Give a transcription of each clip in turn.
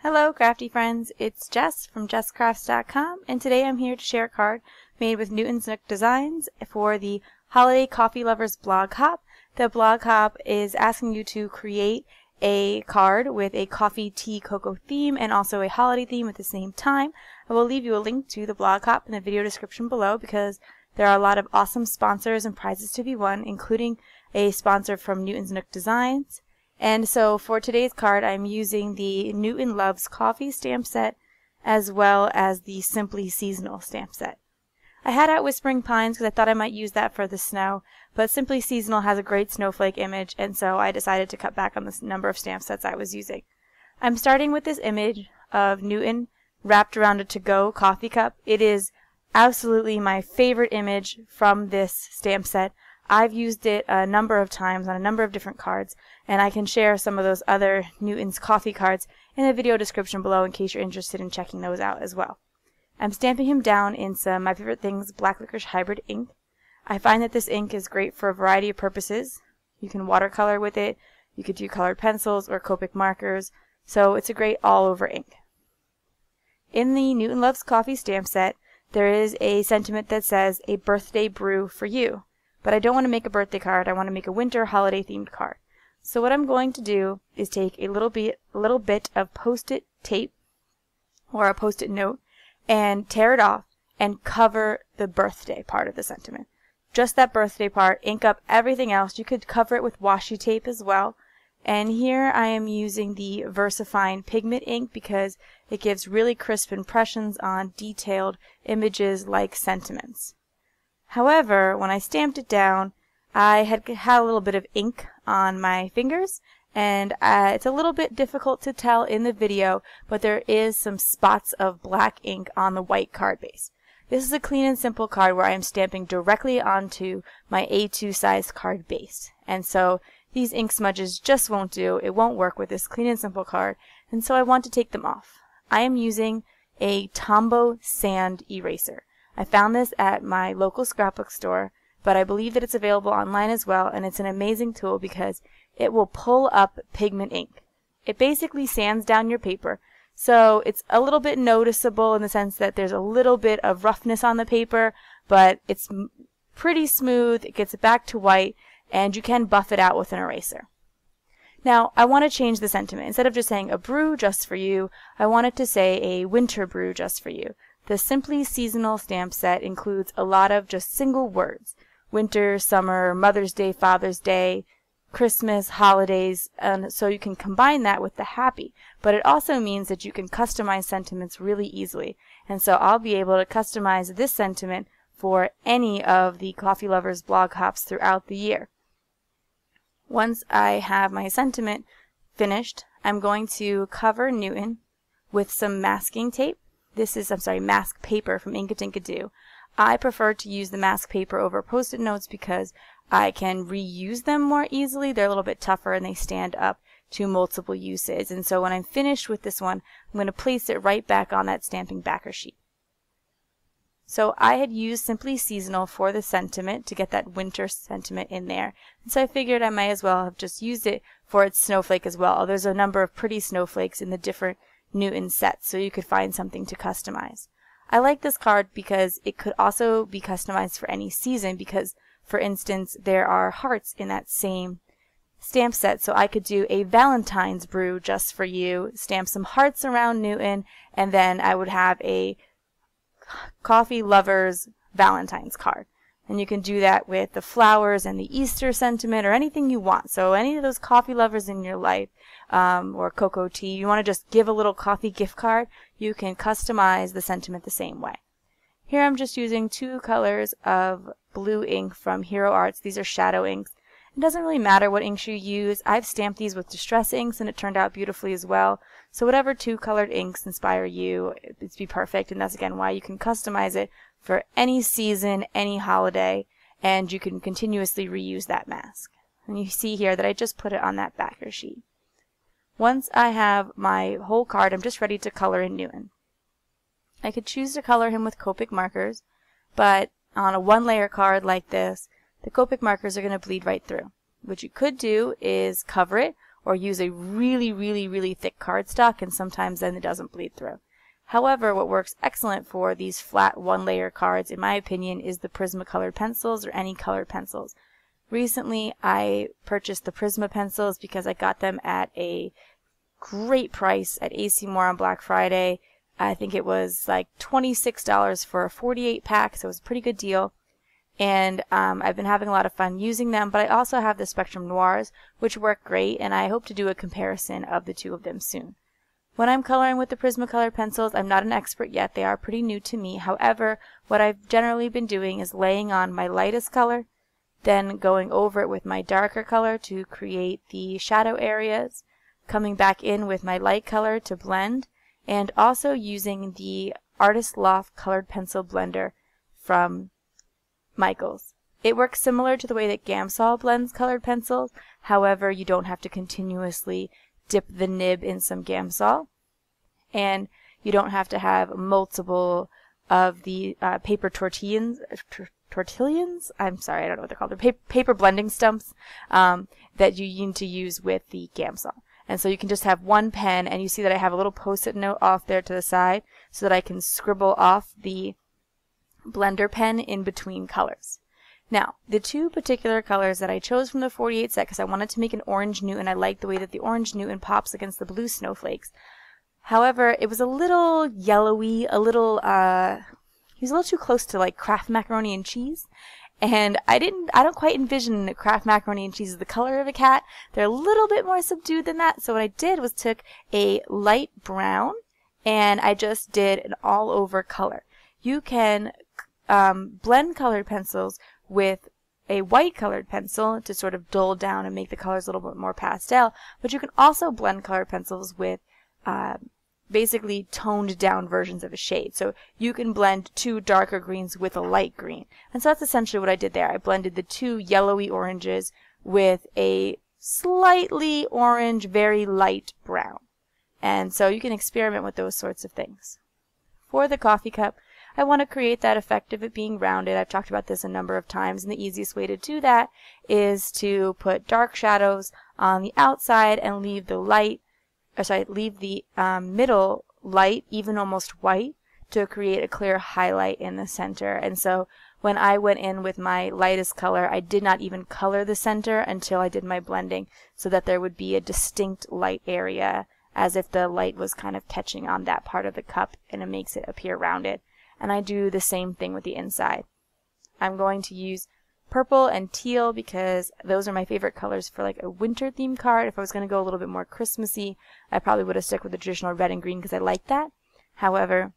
Hello crafty friends, it's Jess from jesscrafts.com, and today I'm here to share a card made with Newton's Nook Designs for the Holiday Coffee Lovers blog hop. The blog hop is asking you to create a card with a coffee, tea, cocoa theme and also a holiday theme at the same time. I will leave you a link to the blog hop in the video description below because there are a lot of awesome sponsors and prizes to be won, including a sponsor from Newton's Nook Designs. And so for today's card, I'm using the Newton Loves Coffee stamp set as well as the Simply Seasonal stamp set. I had out Whispering Pines because I thought I might use that for the snow, but Simply Seasonal has a great snowflake image, and so I decided to cut back on the number of stamp sets I was using. I'm starting with this image of Newton wrapped around a to-go coffee cup. It is absolutely my favorite image from this stamp set. I've used it a number of times on a number of different cards, and I can share some of those other Newton's coffee cards in the video description below in case you're interested in checking those out as well. I'm stamping him down in some My Favorite Things Black Licorice Hybrid ink. I find that this ink is great for a variety of purposes. You can watercolor with it, you could do colored pencils or Copic markers, so it's a great all-over ink. In the Newton Loves Coffee stamp set, there is a sentiment that says, "A birthday brew for you." But I don't want to make a birthday card, I want to make a winter holiday themed card. So what I'm going to do is take a little bit of post-it tape or a post-it note and tear it off and cover the birthday part of the sentiment. Just that birthday part, ink up everything else. You could cover it with washi tape as well. And here I am using the VersaFine pigment ink because it gives really crisp impressions on detailed images like sentiments. However, when I stamped it down, I had a little bit of ink on my fingers, and it's a little bit difficult to tell in the video, but there is some spots of black ink on the white card base. This is a clean and simple card where I am stamping directly onto my A2 size card base, and so these ink smudges just won't do. It won't work with this clean and simple card, and so I want to take them off. I am using a Tombow sand eraser. I found this at my local scrapbook store, but I believe that it's available online as well, and it's an amazing tool because it will pull up pigment ink. It basically sands down your paper, so it's a little bit noticeable in the sense that there's a little bit of roughness on the paper, but it's pretty smooth, it gets it back to white, and you can buff it out with an eraser. Now, I want to change the sentiment. Instead of just saying a brew just for you, I want it to say a winter brew just for you. The Simply Seasonal stamp set includes a lot of just single words. Winter, summer, Mother's Day, Father's Day, Christmas, holidays, and so you can combine that with the happy. But it also means that you can customize sentiments really easily. And so I'll be able to customize this sentiment for any of the coffee lovers blog hops throughout the year. Once I have my sentiment finished, I'm going to cover Newton with some masking tape. This is, mask paper from Inkadinkado. I prefer to use the mask paper over Post-it notes because I can reuse them more easily. They're a little bit tougher and they stand up to multiple uses. And so when I'm finished with this one, I'm going to place it right back on that stamping backer sheet. So I had used Simply Seasonal for the sentiment to get that winter sentiment in there. And so I figured I might as well have just used it for its snowflake as well. There's a number of pretty snowflakes in the different Newton sets, so you could find something to customize. I like this card because it could also be customized for any season because, for instance, there are hearts in that same stamp set, so I could do a Valentine's brew just for you, stamp some hearts around Newton, and then I would have a coffee lovers Valentine's card. And you can do that with the flowers and the Easter sentiment or anything you want. So any of those coffee lovers in your life or cocoa tea, you want to just give a little coffee gift card, you can customize the sentiment the same way. Here I'm just using two colors of blue ink from Hero Arts. These are shadow inks. It doesn't really matter what inks you use. I've stamped these with distress inks and it turned out beautifully as well. So whatever two colored inks inspire you, it'd be perfect. And that's again why you can customize it for any season, any holiday, and you can continuously reuse that mask. And you see here that I just put it on that backer sheet. Once I have my whole card, I'm just ready to color in Newton. I could choose to color him with Copic markers, but on a one-layer card like this, the Copic markers are going to bleed right through. What you could do is cover it, or use a really thick cardstock, and sometimes then it doesn't bleed through. However, what works excellent for these flat one-layer cards, in my opinion, is the Prismacolor pencils or any colored pencils. Recently, I purchased the Prisma pencils because I got them at a great price at AC Moore on Black Friday. I think it was like $26 for a 48 pack, so it was a pretty good deal. And I've been having a lot of fun using them, but I also have the Spectrum Noirs, which work great, and I hope to do a comparison of the two of them soon. When I'm coloring with the Prismacolor pencils, I'm not an expert yet. They are pretty new to me. However, what I've generally been doing is laying on my lightest color, then going over it with my darker color to create the shadow areas, coming back in with my light color to blend, and also using the Artist Loft colored pencil blender from Michaels. It works similar to the way that Gamsol blends colored pencils. However, you don't have to continuously dip the nib in some Gamsol, and you don't have to have multiple of the paper tortillas. I'm sorry, I don't know what they're called. They're paper blending stumps that you need to use with the Gamsol. And so you can just have one pen, and you see that I have a little post-it note off there to the side so that I can scribble off the blender pen in between colors. Now, the two particular colors that I chose from the 48 set, because I wanted to make an orange Newton, I like the way that the orange Newton pops against the blue snowflakes. However, it was a little yellowy, he was a little too close to like Kraft macaroni and cheese. And I don't quite envision Kraft macaroni and cheese as the color of a cat. They're a little bit more subdued than that. So what I did was took a light brown, and I just did an all over color. You can blend colored pencils with a white colored pencil to sort of dull down and make the colors a little bit more pastel, but you can also blend colored pencils with basically toned down versions of a shade. So you can blend two darker greens with a light green. And so that's essentially what I did there. I blended the two yellowy oranges with a slightly orange, very light brown. And so you can experiment with those sorts of things. For the coffee cup, I want to create that effect of it being rounded. I've talked about this a number of times, and the easiest way to do that is to put dark shadows on the outside and leave the middle light, even almost white, to create a clear highlight in the center. And so when I went in with my lightest color, I did not even color the center until I did my blending, so that there would be a distinct light area, as if the light was kind of catching on that part of the cup, and it makes it appear rounded. And I do the same thing with the inside. I'm going to use purple and teal because those are my favorite colors for like a winter theme card. If I was going to go a little bit more Christmassy, I probably would have stuck with the traditional red and green because I like that. However,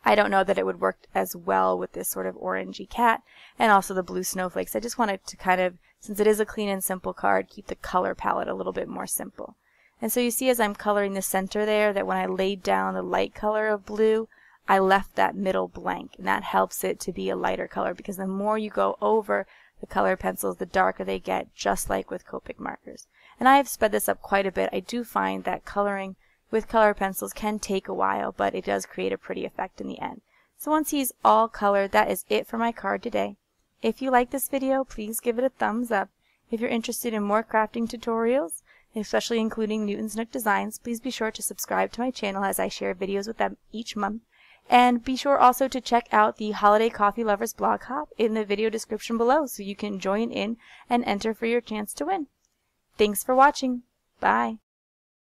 I don't know that it would work as well with this sort of orangey cat, and also the blue snowflakes. I just wanted to kind of, since it is a clean and simple card, keep the color palette a little bit more simple. And so you see as I'm coloring the center there that when I laid down the light color of blue, I left that middle blank, and that helps it to be a lighter color, because the more you go over the color pencils, the darker they get, just like with Copic markers. And I have sped this up quite a bit. I do find that coloring with color pencils can take a while, but it does create a pretty effect in the end. So once he's all colored, that is it for my card today. If you like this video, please give it a thumbs up. If you're interested in more crafting tutorials, especially including Newton's Nook Designs, please be sure to subscribe to my channel as I share videos with them each month. And be sure also to check out the Holiday Coffee Lovers blog hop in the video description below so you can join in and enter for your chance to win. Thanks for watching. Bye.